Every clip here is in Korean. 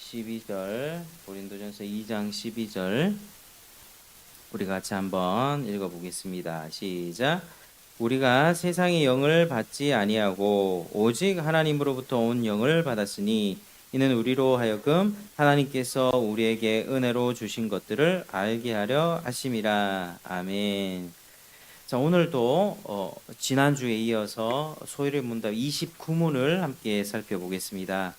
12절, 고린도전서 2장 12절 우리 같이 한번 읽어보겠습니다. 시작. 우리가 세상의 영을 받지 아니하고 오직 하나님으로부터 온 영을 받았으니 이는 우리로 하여금 하나님께서 우리에게 은혜로 주신 것들을 알게 하려 하심이라. 아멘. 자, 오늘도 지난주에 이어서 소일의 문답 29문을 함께 살펴보겠습니다.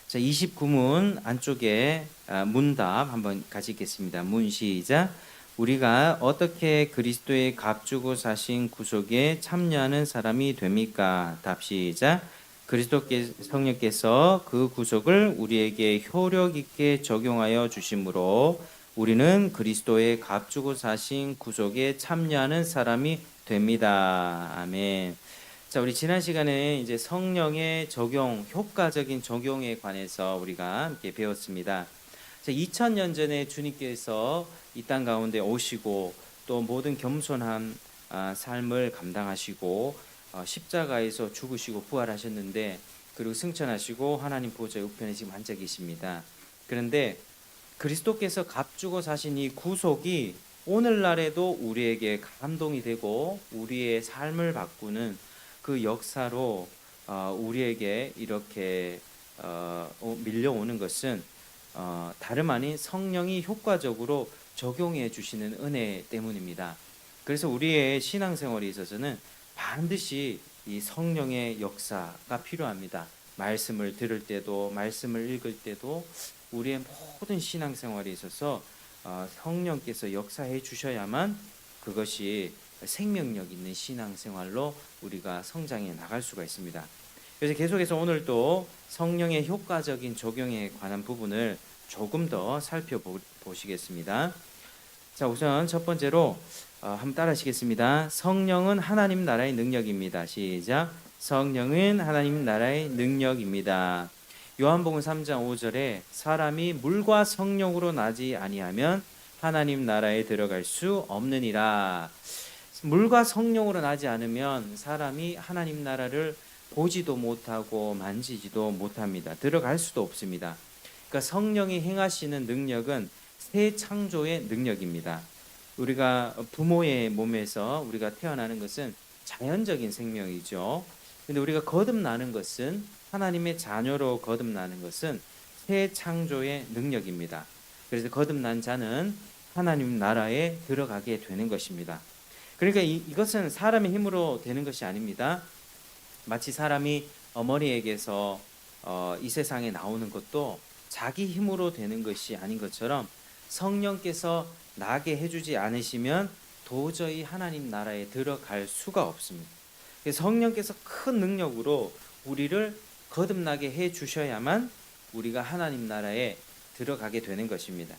자, 29문 안쪽에 문답 한번 같이 읽겠습니다. 문 시작. 우리가 어떻게 그리스도의 값주고 사신 구속에 참여하는 사람이 됩니까? 답 시작. 성령께서 그 구속을 우리에게 효력 있게 적용하여 주심으로 우리는 그리스도의 값주고 사신 구속에 참여하는 사람이 됩니다. 아멘. 자, 우리 지난 시간에 이제 성령의 적용, 효과적인 적용에 관해서 우리가 함께 배웠습니다. 자, 2000년 전에 주님께서 이 땅 가운데 오시고 또 모든 겸손한 삶을 감당하시고 십자가에서 죽으시고 부활하셨는데, 그리고 승천하시고 하나님 보좌의 우편에 지금 앉아 계십니다. 그런데 그리스도께서 값주고 사신 이 구속이 오늘날에도 우리에게 감동이 되고 우리의 삶을 바꾸는 그 역사로 우리에게 이렇게 밀려오는 것은 다름 아닌 성령이 효과적으로 적용해 주시는 은혜 때문입니다. 그래서 우리의 신앙생활에 있어서는 반드시 이 성령의 역사가 필요합니다. 말씀을 들을 때도, 말씀을 읽을 때도 우리의 모든 신앙생활에 있어서 성령께서 역사해 주셔야만 그것이 생명력 있는 신앙생활로 우리가 성장해 나갈 수가 있습니다. 그래서 계속해서 오늘도 성령의 효과적인 적용에 관한 부분을 조금 더 살펴보시겠습니다. 자, 우선 첫 번째로 한번 따라하시겠습니다. 성령은 하나님 나라의 능력입니다. 시작. 성령은 하나님 나라의 능력입니다. 요한복음 3장 5절에 사람이 물과 성령으로 나지 아니하면 하나님 나라에 들어갈 수 없느니라. 물과 성령으로 나지 않으면 사람이 하나님 나라를 보지도 못하고 만지지도 못합니다. 들어갈 수도 없습니다. 그러니까 성령이 행하시는 능력은 새 창조의 능력입니다. 우리가 부모의 몸에서 우리가 태어나는 것은 자연적인 생명이죠. 근데 우리가 거듭나는 것은, 하나님의 자녀로 거듭나는 것은 새 창조의 능력입니다. 그래서 거듭난 자는 하나님 나라에 들어가게 되는 것입니다. 그러니까 이것은 사람의 힘으로 되는 것이 아닙니다. 마치 사람이 어머니에게서 이 세상에 나오는 것도 자기 힘으로 되는 것이 아닌 것처럼 성령께서 나게 해주지 않으시면 도저히 하나님 나라에 들어갈 수가 없습니다. 성령께서 큰 능력으로 우리를 거듭나게 해 주셔야만 우리가 하나님 나라에 들어가게 되는 것입니다.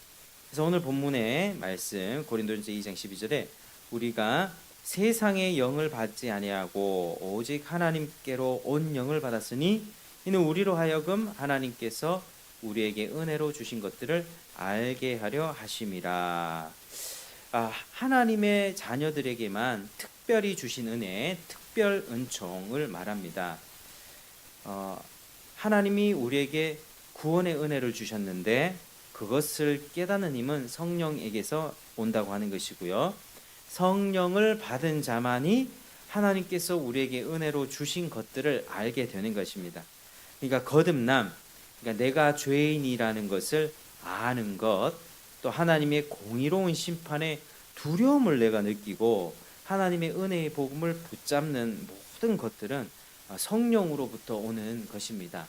그래서 오늘 본문의 말씀 고린도전서 2장 12절에 우리가 세상의 영을 받지 아니하고 오직 하나님께로 온 영을 받았으니 이는 우리로 하여금 하나님께서 우리에게 은혜로 주신 것들을 알게 하려 하심이라. 하나님의 자녀들에게만 특별히 주신 은혜, 특별 은총을 말합니다. 하나님이 우리에게 구원의 은혜를 주셨는데 그것을 깨닫는 힘은 성령에게서 온다고 하는 것이고요. 성령을 받은 자만이 하나님께서 우리에게 은혜로 주신 것들을 알게 되는 것입니다. 그러니까 거듭남, 그러니까 내가 죄인이라는 것을 아는 것, 또 하나님의 공의로운 심판에 두려움을 내가 느끼고 하나님의 은혜의 복음을 붙잡는 모든 것들은 성령으로부터 오는 것입니다.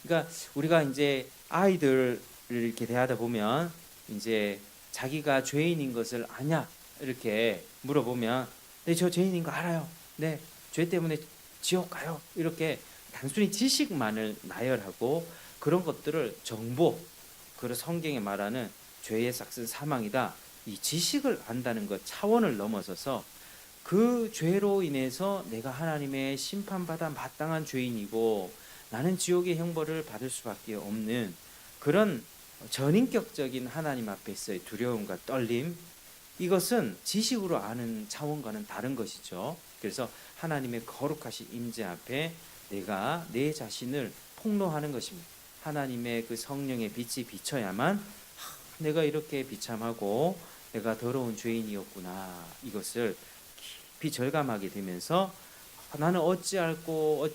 그러니까 우리가 이제 아이들을 이렇게 대하다 보면 이제 자기가 죄인인 것을 아냐 이렇게 물어보면 네, 저 죄인인 거 알아요. 네, 죄 때문에 지옥 가요. 이렇게 단순히 지식만을 나열하고 그런 것들을 정보, 그런 성경에 말하는 죄의 삭은 사망이다. 이 지식을 안다는 것 차원을 넘어서서 그 죄로 인해서 내가 하나님의 심판받아 마땅한 죄인이고 나는 지옥의 형벌을 받을 수밖에 없는 그런 전인격적인 하나님 앞에서의 두려움과 떨림, 이것은 지식으로 아는 차원과는 다른 것이죠. 그래서 하나님의 거룩하신 임재 앞에 내가 내 자신을 폭로하는 것입니다. 하나님의 그 성령의 빛이 비쳐야만 내가 이렇게 비참하고 내가 더러운 죄인이었구나, 이것을 깊이 절감하게 되면서 나는 어찌할꼬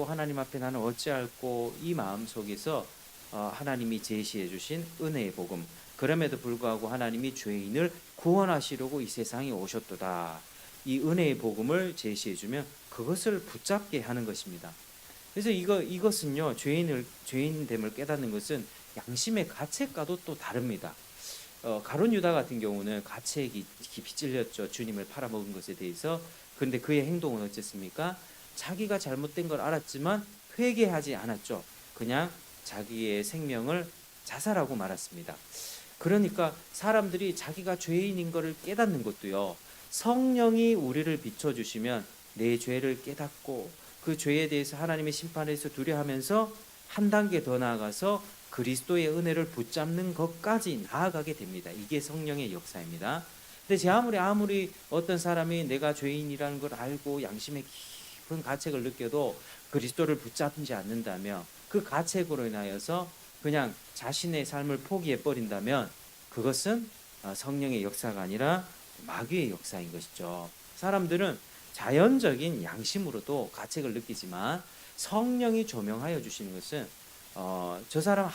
하나님 앞에 나는 어찌할꼬, 이 마음 속에서 하나님이 제시해 주신 은혜의 복음, 그럼에도 불구하고 하나님이 죄인을 구원하시려고 이 세상에 오셨도다, 이 은혜의 복음을 제시해 주면 그것을 붙잡게 하는 것입니다. 그래서 이것은요, 죄인됨을 깨닫는 것은 양심의 가책과도 또 다릅니다. 가룟 유다 같은 경우는 가책이 깊이 찔렸죠. 주님을 팔아먹은 것에 대해서. 그런데 그의 행동은 어쨌습니까? 자기가 잘못된 걸 알았지만 회개하지 않았죠. 그냥 자기의 생명을 자살하고 말았습니다. 그러니까 사람들이 자기가 죄인인 것을 깨닫는 것도요, 성령이 우리를 비춰주시면 내 죄를 깨닫고 그 죄에 대해서 하나님의 심판에서 두려워하면서 한 단계 더 나아가서 그리스도의 은혜를 붙잡는 것까지 나아가게 됩니다. 이게 성령의 역사입니다. 근데 제 아무리 어떤 사람이 내가 죄인이라는 걸 알고 양심의 깊은 가책을 느껴도 그리스도를 붙잡지 않는다면, 그 가책으로 인하여서 그냥 자신의 삶을 포기해 버린다면 그것은 성령의 역사가 아니라 마귀의 역사인 것이죠. 사람들은 자연적인 양심으로도 가책을 느끼지만 성령이 조명하여 주시는 것은 저 사람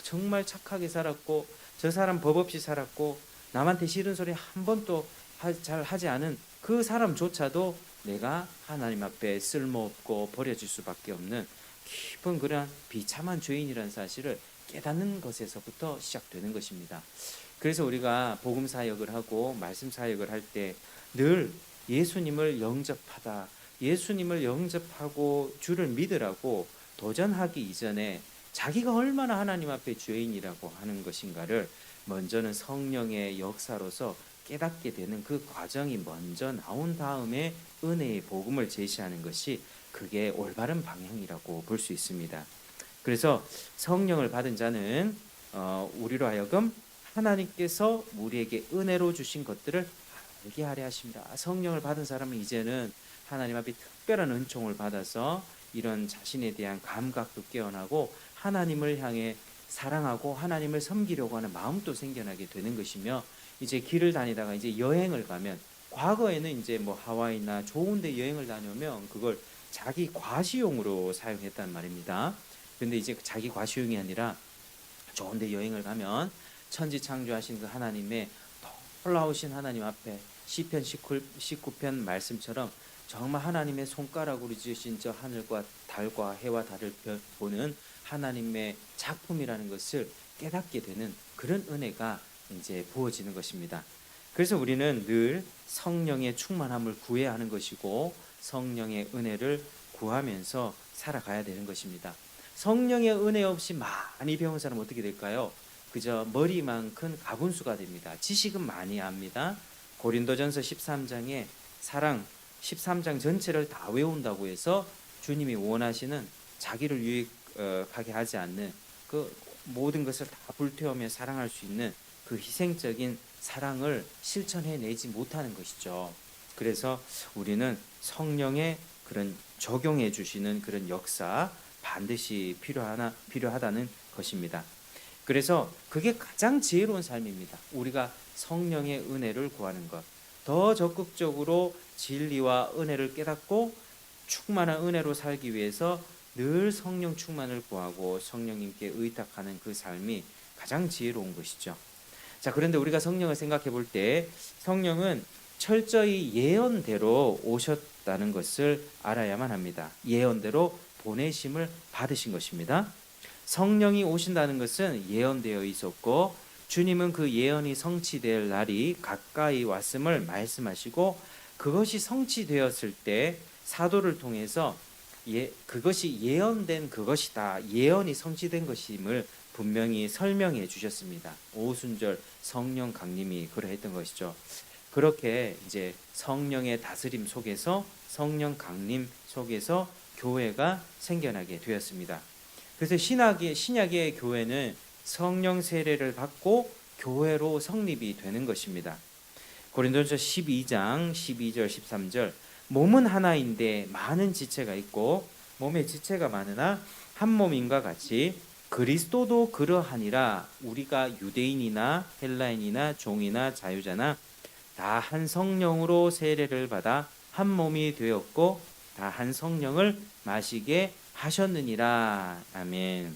정말 착하게 살았고, 저 사람 법 없이 살았고, 남한테 싫은 소리 한 번도 잘 하지 않은 그 사람조차도 내가 하나님 앞에 쓸모없고 버려질 수밖에 없는 깊은 그런 비참한 죄인이라는 사실을 깨닫는 것에서부터 시작되는 것입니다. 그래서 우리가 복음 사역을 하고 말씀 사역을 할 때 늘 예수님을 영접하다, 예수님을 영접하고 주를 믿으라고 도전하기 이전에 자기가 얼마나 하나님 앞에 죄인이라고 하는 것인가를 먼저는 성령의 역사로서 깨닫게 되는 그 과정이 먼저 나온 다음에 은혜의 복음을 제시하는 것이, 그게 올바른 방향이라고 볼 수 있습니다. 그래서 성령을 받은 자는 우리로 하여금 하나님께서 우리에게 은혜로 주신 것들을 알게 하려 하십니다. 성령을 받은 사람은 이제는 하나님 앞에 특별한 은총을 받아서 이런 자신에 대한 감각도 깨어나고 하나님을 향해 사랑하고 하나님을 섬기려고 하는 마음도 생겨나게 되는 것이며, 이제 길을 다니다가 이제 여행을 가면, 과거에는 이제 뭐 하와이나 좋은 데 여행을 다녀오면 그걸 자기 과시용으로 사용했단 말입니다. 그런데 이제 자기 과시용이 아니라 좋은 데 여행을 가면 천지 창조하신 그 하나님의 놀라우신 하나님 앞에 시편 19편 말씀처럼 정말 하나님의 손가락으로 지으신 저 하늘과 달과 해와 달을 보는 하나님의 작품이라는 것을 깨닫게 되는 그런 은혜가 이제 부어지는 것입니다. 그래서 우리는 늘 성령의 충만함을 구해야 하는 것이고 성령의 은혜를 구하면서 살아가야 되는 것입니다. 성령의 은혜 없이 많이 배운 사람은 어떻게 될까요? 그저 머리만큼 가분수가 됩니다. 지식은 많이 압니다. 고린도전서 13장에 사랑 13장 전체를 다 외운다고 해서 주님이 원하시는 자기를 유익하게 하지 않는 그 모든 것을 다 불태우며 사랑할 수 있는 그 희생적인 사랑을 실천해내지 못하는 것이죠. 그래서 우리는 성령의 그런 적용해 주시는 그런 역사 반드시 필요하다는 것입니다. 그래서 그게 가장 지혜로운 삶입니다. 우리가 성령의 은혜를 구하는 것, 더 적극적으로 진리와 은혜를 깨닫고 충만한 은혜로 살기 위해서 늘 성령 충만을 구하고 성령님께 의탁하는 그 삶이 가장 지혜로운 것이죠. 자, 그런데 우리가 성령을 생각해 볼 때 성령은 철저히 예언대로 오셨다는 것을 알아야만 합니다. 예언대로 보내심을 받으신 것입니다. 성령이 오신다는 것은 예언되어 있었고 주님은 그 예언이 성취될 날이 가까이 왔음을 말씀하시고, 그것이 성취되었을 때 사도를 통해서 그것이 예언된 그것이다, 예언이 성취된 것임을 분명히 설명해 주셨습니다. 오순절 성령 강림이 그러했던 것이죠. 그렇게 이제 성령의 다스림 속에서, 성령 강림 속에서 교회가 생겨나게 되었습니다. 그래서 신약의 교회는 성령 세례를 받고 교회로 성립이 되는 것입니다. 고린도전서 12장 12절 13절, 몸은 하나인데 많은 지체가 있고 몸에 지체가 많으나 한 몸인과 같이 그리스도도 그러하니라. 우리가 유대인이나 헬라인이나 종이나 자유자나 다 한 성령으로 세례를 받아 한 몸이 되었고 다 한 성령을 마시게 하셨느니라. 아멘.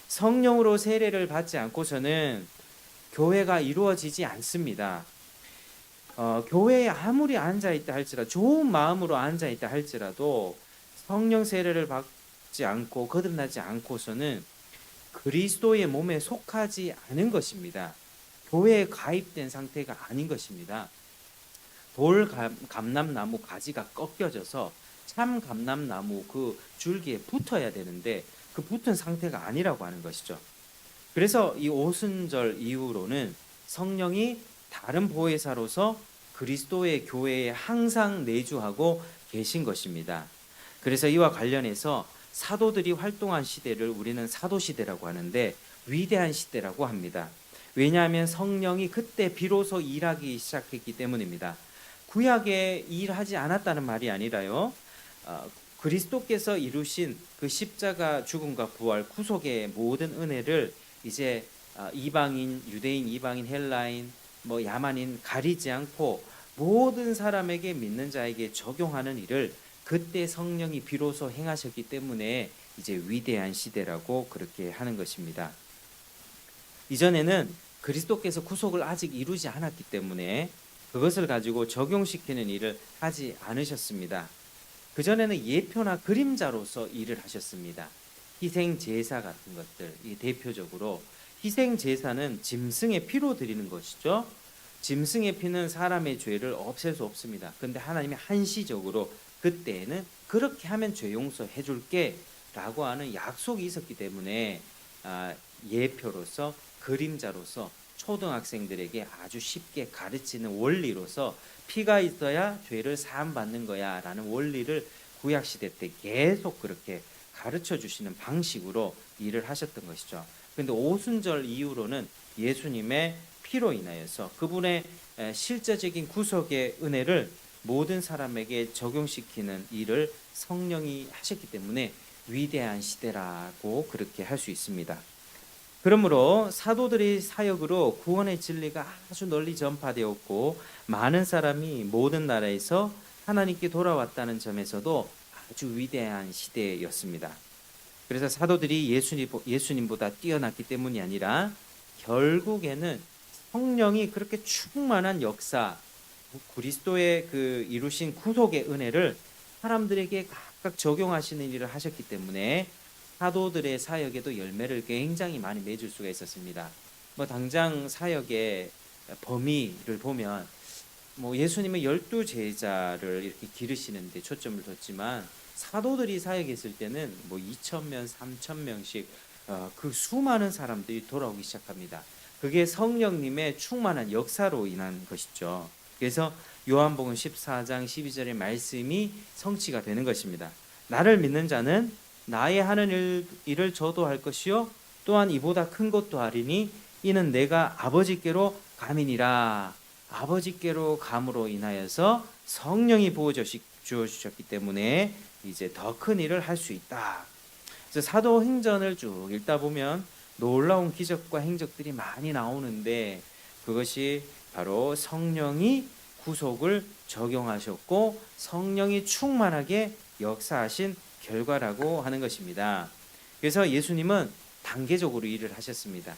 성령으로 세례를 받지 않고서는 교회가 이루어지지 않습니다. 교회에 아무리 앉아있다 할지라도, 좋은 마음으로 앉아있다 할지라도 성령 세례를 받지 않고 거듭나지 않고서는 그리스도의 몸에 속하지 않은 것입니다. 교회에 가입된 상태가 아닌 것입니다. 감람나무 가지가 꺾여져서 참 감람나무 그 줄기에 붙어야 되는데 그 붙은 상태가 아니라고 하는 것이죠. 그래서 이 오순절 이후로는 성령이 다른 보혜사로서 그리스도의 교회에 항상 내주하고 계신 것입니다. 그래서 이와 관련해서 사도들이 활동한 시대를 우리는 사도시대라고 하는데 위대한 시대라고 합니다. 왜냐하면 성령이 그때 비로소 일하기 시작했기 때문입니다. 구약에 일하지 않았다는 말이 아니라요. 그리스도께서 이루신 그 십자가 죽음과 부활 구속의 모든 은혜를 이제 이방인, 유대인, 이방인, 헬라인, 야만인 가리지 않고 모든 사람에게 믿는 자에게 적용하는 일을 그때 성령이 비로소 행하셨기 때문에 이제 위대한 시대라고 그렇게 하는 것입니다. 이전에는 그리스도께서 구속을 아직 이루지 않았기 때문에 그것을 가지고 적용시키는 일을 하지 않으셨습니다. 그전에는 예표나 그림자로서 일을 하셨습니다. 희생 제사 같은 것들, 이 대표적으로 희생 제사는 짐승의 피로 드리는 것이죠. 짐승의 피는 사람의 죄를 없앨 수 없습니다. 그런데 하나님이 한시적으로 그때에는 그렇게 하면 죄 용서해 줄게 라고 하는 약속이 있었기 때문에 예표로서 그림자로서 초등학생들에게 아주 쉽게 가르치는 원리로서 피가 있어야 죄를 사함받는 거야 라는 원리를 구약시대 때 계속 그렇게 가르쳐 주시는 방식으로 일을 하셨던 것이죠. 그런데 오순절 이후로는 예수님의 피로 인하여서 그분의 실제적인 구속의 은혜를 모든 사람에게 적용시키는 일을 성령이 하셨기 때문에 위대한 시대라고 그렇게 할 수 있습니다. 그러므로 사도들의 사역으로 구원의 진리가 아주 널리 전파되었고 많은 사람이 모든 나라에서 하나님께 돌아왔다는 점에서도 아주 위대한 시대였습니다. 그래서 사도들이 예수님보다 뛰어났기 때문이 아니라 결국에는 성령이 그렇게 충만한 역사, 그리스도의 그 이루신 구속의 은혜를 사람들에게 각각 적용하시는 일을 하셨기 때문에 사도들의 사역에도 열매를 굉장히 많이 맺을 수가 있었습니다. 당장 사역의 범위를 보면 예수님은 12제자를 이렇게 기르시는데 초점을 뒀지만 사도들이 사역했을 때는 2,000명, 3,000명씩 그 수많은 사람들이 돌아오기 시작합니다. 그게 성령님의 충만한 역사로 인한 것이죠. 그래서 요한복음 14장 12절의 말씀이 성취가 되는 것입니다. 나를 믿는 자는 나의 하는 일을 저도 할 것이요 또한 이보다 큰 것도 하리니 이는 내가 아버지께로 감이니라. 아버지께로 감으로 인하여서 성령이 부어주셨기 때문에 이제 더 큰 일을 할 수 있다. 그래서 사도행전을 쭉 읽다 보면 놀라운 기적과 행적들이 많이 나오는데 그것이 바로 성령이 구속을 적용하셨고 성령이 충만하게 역사하신 결과라고 하는 것입니다. 그래서 예수님은 단계적으로 일을 하셨습니다.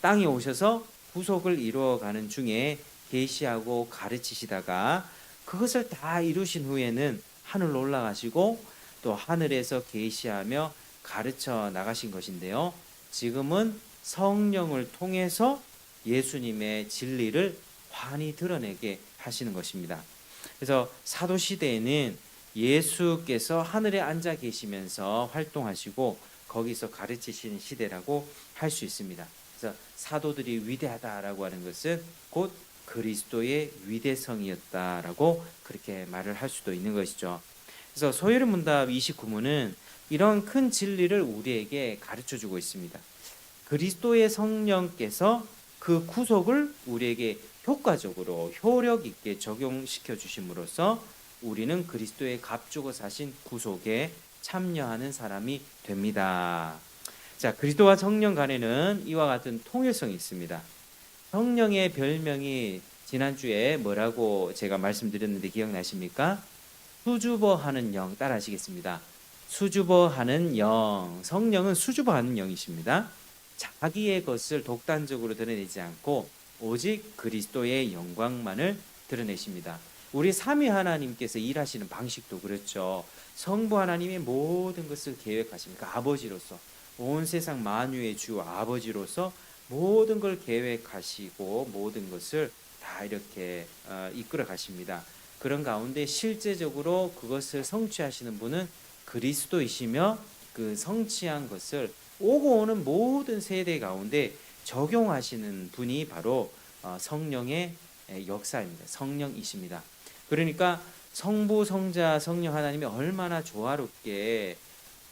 땅에 오셔서 구속을 이루어가는 중에 계시하고 가르치시다가 그것을 다 이루신 후에는 하늘로 올라가시고 또 하늘에서 계시하며 가르쳐 나가신 것인데요. 지금은 성령을 통해서 예수님의 진리를 환히 드러내게 하시는 것입니다. 그래서 사도 시대에는 예수께서 하늘에 앉아 계시면서 활동하시고 거기서 가르치시는 시대라고 할 수 있습니다. 그래서 사도들이 위대하다라고 하는 것은 곧 그리스도의 위대성이었다라고 그렇게 말을 할 수도 있는 것이죠. 그래서 소요리 문답 29문은 이런 큰 진리를 우리에게 가르쳐 주고 있습니다. 그리스도의 성령께서 그 구속을 우리에게 효과적으로 효력 있게 적용시켜 주심으로써 우리는 그리스도의 값주고 사신 구속에 참여하는 사람이 됩니다. 자, 그리스도와 성령 간에는 이와 같은 통일성이 있습니다. 성령의 별명이 지난주에 뭐라고 제가 말씀드렸는데 기억나십니까? 수주버하는 영, 따라 하시겠습니다. 수주버하는 영. 성령은 수주버하는 영이십니다. 자기의 것을 독단적으로 드러내지 않고 오직 그리스도의 영광만을 드러내십니다. 우리 삼위 하나님께서 일하시는 방식도 그렇죠. 성부 하나님이 모든 것을 계획하십니까? 아버지로서, 온 세상 만유의 주 아버지로서 모든 걸 계획하시고 모든 것을 다 이렇게 이끌어 가십니다. 그런 가운데 실제적으로 그것을 성취하시는 분은 그리스도이시며, 그 성취한 것을 오고 오는 모든 세대 가운데 적용하시는 분이 바로 성령의 역사입니다. 성령이십니다. 그러니까 성부, 성자, 성령 하나님이 얼마나 조화롭게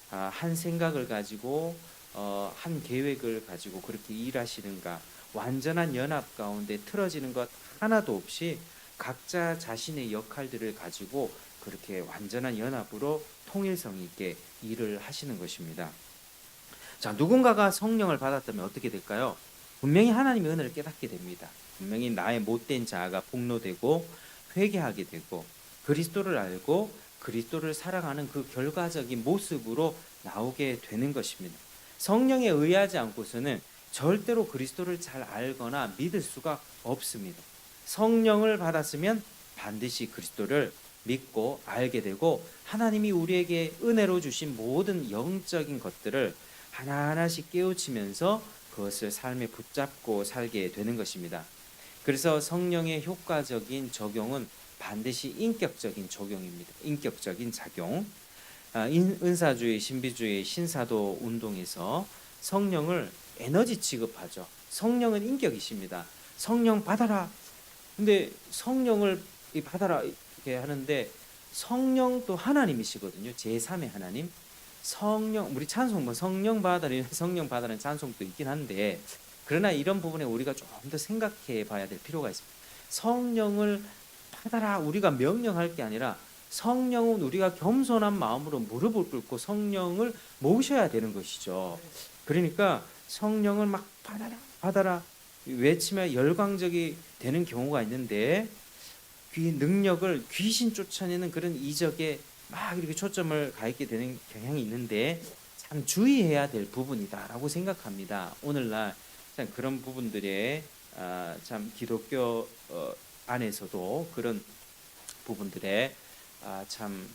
한 생각을 가지고 한 계획을 가지고 그렇게 일하시는가. 완전한 연합 가운데 틀어지는 것 하나도 없이 각자 자신의 역할들을 가지고 그렇게 완전한 연합으로 통일성 있게 일을 하시는 것입니다. 자, 누군가가 성령을 받았다면 어떻게 될까요? 분명히 하나님의 은혜를 깨닫게 됩니다. 분명히 나의 못된 자아가 폭로되고 회개하게 되고 그리스도를 알고 그리스도를 사랑하는 그 결과적인 모습으로 나오게 되는 것입니다. 성령에 의하지 않고서는 절대로 그리스도를 잘 알거나 믿을 수가 없습니다. 성령을 받았으면 반드시 그리스도를 믿고 알게 되고 하나님이 우리에게 은혜로 주신 모든 영적인 것들을 하나하나씩 깨우치면서 그것을 삶에 붙잡고 살게 되는 것입니다. 그래서 성령의 효과적인 적용은 반드시 인격적인 적용입니다. 인격적인 작용. 은사주의, 신비주의, 신사도 운동에서 성령을 에너지 취급하죠. 성령은 인격이십니다. 성령 받아라. 근데 성령을 받아라 이렇게 하는데 성령도 하나님이시거든요. 제3의 하나님. 성령, 우리 찬송 뭐 성령 받아라, 성령 받아라는 찬송도 있긴 한데, 그러나 이런 부분에 우리가 좀 더 생각해 봐야 될 필요가 있습니다. 성령을 받아라 우리가 명령할 게 아니라 성령은 우리가 겸손한 마음으로 무릎을 꿇고 성령을 모셔야 되는 것이죠. 그러니까 성령을 막 받아라 받아라 외치면 열광적이 되는 경우가 있는데, 능력을 귀신 쫓아내는 그런 이적에 막 이렇게 초점을 가 있게 되는 경향이 있는데 참 주의해야 될 부분이다라고 생각합니다. 오늘날 참 그런 부분들에 참 기독교 안에서도 그런 부분들에 참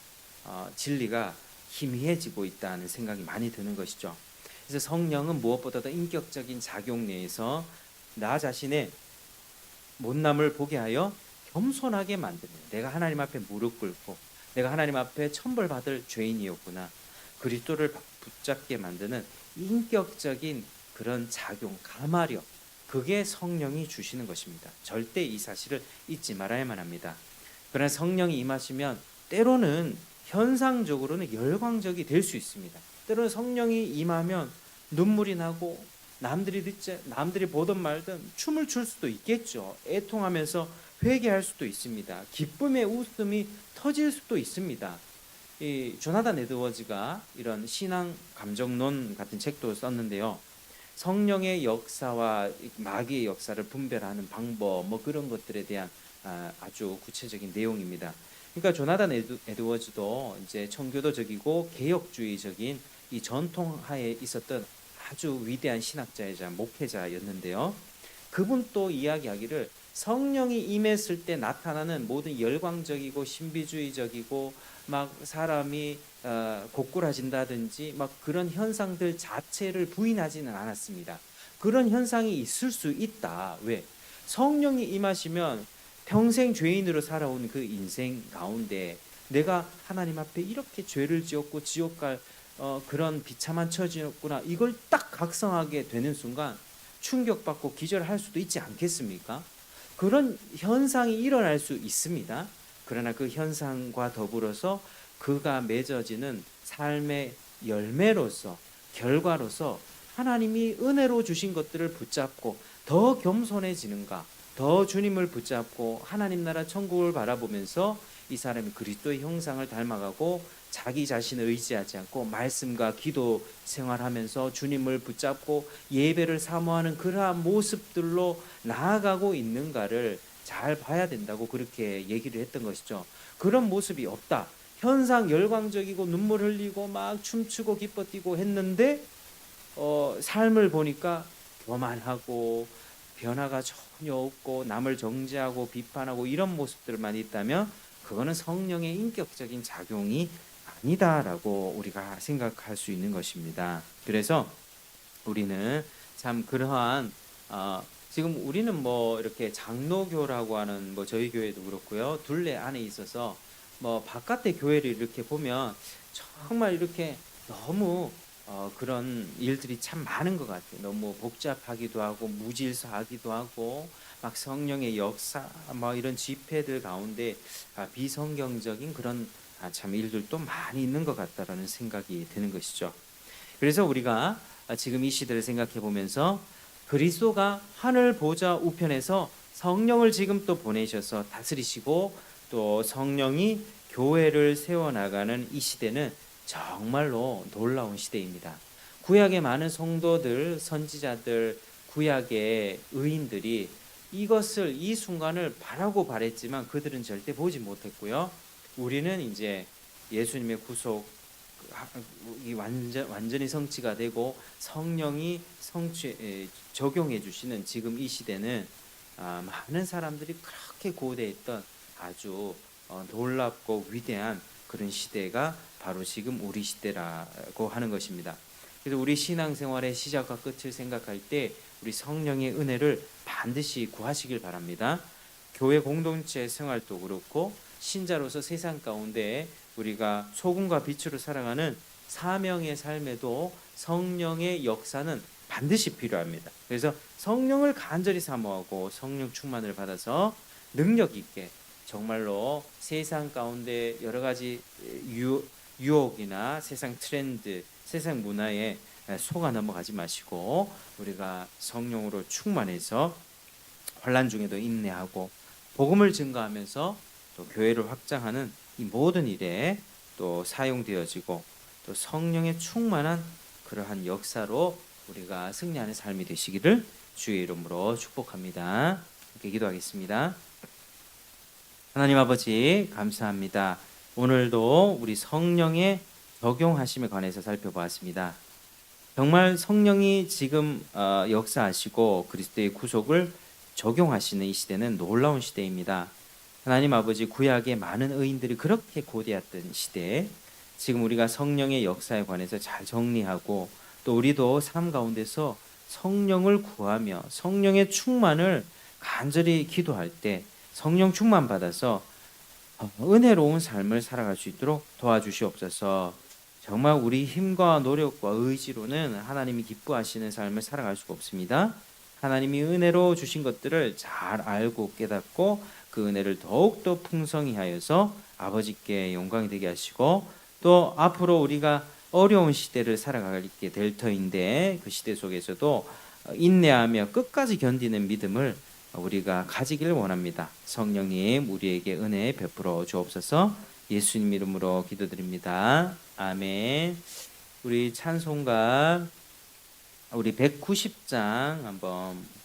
진리가 희미해지고 있다는 생각이 많이 드는 것이죠. 그래서 성령은 무엇보다도 인격적인 작용 내에서 나 자신의 못남을 보게 하여 겸손하게 만듭니다. 내가 하나님 앞에 무릎 꿇고 내가 하나님 앞에 천벌받을 죄인이었구나. 그리스도를 붙잡게 만드는 인격적인 그런 작용, 감화력, 그게 성령이 주시는 것입니다. 절대 이 사실을 잊지 말아야만 합니다. 그러나 성령이 임하시면 때로는 현상적으로는 열광적이 될 수 있습니다. 때로는 성령이 임하면 눈물이 나고 남들이 보든 말든 춤을 출 수도 있겠죠. 애통하면서 회개할 수도 있습니다. 기쁨의 웃음이 터질 수도 있습니다. 이 조나단 에드워즈가 이런 신앙 감정론 같은 책도 썼는데요. 성령의 역사와 마귀의 역사를 분별하는 방법, 뭐 그런 것들에 대한 아주 구체적인 내용입니다. 그러니까 조나단 에드워즈도 이제 청교도적이고 개혁주의적인 이 전통하에 있었던 아주 위대한 신학자이자 목회자였는데요. 그분 또 이야기하기를 성령이 임했을 때 나타나는 모든 열광적이고 신비주의적이고 막 사람이 고꾸라진다든지 막 그런 현상들 자체를 부인하지는 않았습니다. 그런 현상이 있을 수 있다. 왜? 성령이 임하시면 평생 죄인으로 살아온 그 인생 가운데 내가 하나님 앞에 이렇게 죄를 지었고 지옥 갈 그런 비참한 처지였구나, 이걸 딱 각성하게 되는 순간 충격받고 기절할 수도 있지 않겠습니까? 그런 현상이 일어날 수 있습니다. 그러나 그 현상과 더불어서 그가 맺어지는 삶의 열매로서, 결과로서 하나님이 은혜로 주신 것들을 붙잡고 더 겸손해지는가, 더 주님을 붙잡고 하나님 나라 천국을 바라보면서 이 사람이 그리스도의 형상을 닮아가고 자기 자신을 의지하지 않고 말씀과 기도 생활하면서 주님을 붙잡고 예배를 사모하는 그러한 모습들로 나아가고 있는가를 잘 봐야 된다고 그렇게 얘기를 했던 것이죠. 그런 모습이 없다. 현상 열광적이고 눈물 흘리고 막 춤추고 기뻐 뛰고 했는데 삶을 보니까 교만하고 변화가 전혀 없고 남을 정죄하고 비판하고 이런 모습들만 있다면 그거는 성령의 인격적인 작용이 아니다라고 우리가 생각할 수 있는 것입니다. 그래서 우리는 참 그러한 지금 우리는 뭐 이렇게 장로교라고 하는 뭐 저희 교회도 그렇고요. 둘레 안에 있어서 뭐 바깥의 교회를 이렇게 보면 정말 이렇게 너무 그런 일들이 참 많은 것 같아요. 너무 복잡하기도 하고 무질서하기도 하고 막 성령의 역사 뭐 이런 집회들 가운데 비성경적인 그런 참 일들도 많이 있는 것 같다라는 생각이 드는 것이죠. 그래서 우리가 지금 이 시대를 생각해 보면서 그리스도가 하늘 보좌 우편에서 성령을 지금 또 보내셔서 다스리시고 또 성령이 교회를 세워나가는 이 시대는 정말로 놀라운 시대입니다. 구약의 많은 성도들, 선지자들, 구약의 의인들이 이것을 이 순간을 바라고 바랬지만 그들은 절대 보지 못했고요. 우리는 이제 예수님의 구속 완전히 성취가 되고 성령이 적용해 주시는 지금 이 시대는 많은 사람들이 그렇게 고대했던 아주 놀랍고 위대한 그런 시대가 바로 지금 우리 시대라고 하는 것입니다. 그래서 우리 신앙생활의 시작과 끝을 생각할 때 우리 성령의 은혜를 반드시 구하시길 바랍니다. 교회 공동체 생활도 그렇고 신자로서 세상 가운데 우리가 소금과 빛으로 살아가는 사명의 삶에도 성령의 역사는 반드시 필요합니다. 그래서 성령을 간절히 사모하고 성령 충만을 받아서 능력 있게 정말로 세상 가운데 여러 가지 유혹이나 세상 트렌드, 세상 문화에 속아 넘어가지 마시고 우리가 성령으로 충만해서 환난 중에도 인내하고 복음을 증거하면서 또 교회를 확장하는 이 모든 일에 또 사용되어지고 또 성령의 충만한 그러한 역사로 우리가 승리하는 삶이 되시기를 주의 이름으로 축복합니다. 이렇게 기도하겠습니다. 하나님 아버지 감사합니다. 오늘도 우리 성령의 적용하심에 관해서 살펴보았습니다. 정말 성령이 지금 역사하시고 그리스도의 구속을 적용하시는 이 시대는 놀라운 시대입니다. 하나님 아버지 구약의 많은 의인들이 그렇게 고대했던 시대에 지금 우리가 성령의 역사에 관해서 잘 정리하고 또 우리도 삶 가운데서 성령을 구하며 성령의 충만을 간절히 기도할 때 성령 충만 받아서 은혜로운 삶을 살아갈 수 있도록 도와주시옵소서. 정말 우리 힘과 노력과 의지로는 하나님이 기뻐하시는 삶을 살아갈 수가 없습니다. 하나님이 은혜로 주신 것들을 잘 알고 깨닫고 그 은혜를 더욱더 풍성히 하여서 아버지께 영광이 되게 하시고 또 앞으로 우리가 어려운 시대를 살아가게 될 터인데 그 시대 속에서도 인내하며 끝까지 견디는 믿음을 우리가 가지기를 원합니다. 성령님 우리에게 은혜 베풀어 주옵소서. 예수님 이름으로 기도드립니다. 아멘. 우리 찬송가 우리 190장 한번